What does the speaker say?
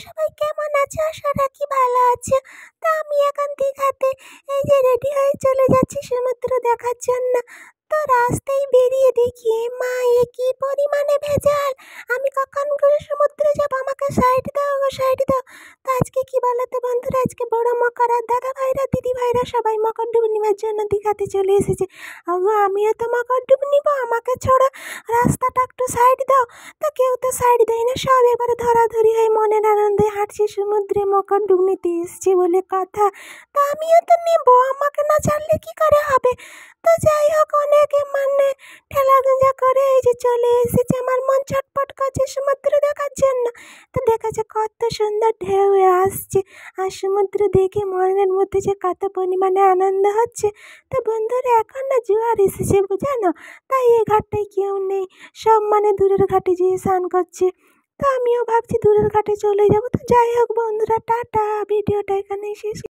সবাই কেমন আছো? আশা রাখি ভালো আছো। তা আমি এখন দীঘাতে এই যে রেডি হয়ে চলে যাচ্ছি সমুদ্র দেখার জন্য। তো রাস্তায় বেরিয়ে দেখি মা এ কি পরিমাণে ভেজাল। আমি কখন করে সমুদ্রে যাব, আমাকে সাইড দাও গো, সাইড দাও। তো আজকে কি বলতো বন্ধুরা, আজকে বড় মকর আর দাদা ভাইরা দিদি ভাইরা সবাই মকর ডুব নেওয়ার জন্য দীঘাতে চলে এসেছে। ওগো আমিও তো মকর ডুব নিব, আমাকে ছোড়ো, রাস্তাটা একটু সাইড দাও। তো কেউ তো সাইড দেয় না, সব এবারে ধরাধরি হয়ে মনের আনন্দে হাঁটছে, সমুদ্রে মকর ডুব নিতে এসছে বলে কথা। তো আমিও তো নেবো, আমাকে না ছাড়লে কি করে হবে। তো যাই হোক, অনেকে মানে ঠেলা গুঁজা করে এই যে চলে এসেছে। আমার মন ছটফট করছে সমুদ্র দেখার জন্য। তো দেখেছে কত সুন্দর ঢেউ আসছে, আর সমুদ্র দেখে মনের মধ্যে যে কত পরিমাণে আনন্দ হচ্ছে। তো বন্ধুরা এখন না জোয়ার এসেছে জানো, তাই এই ঘাটটায় কেউ নেই, সব মানে দূরের ঘাটে যেয়ে স্নান করছে। তো আমিও ভাবছি দূরের ঘাটে চলে যাব। তো যাই হোক বন্ধুরা, টাটা, ভিডিওটা এখানেই শেষ।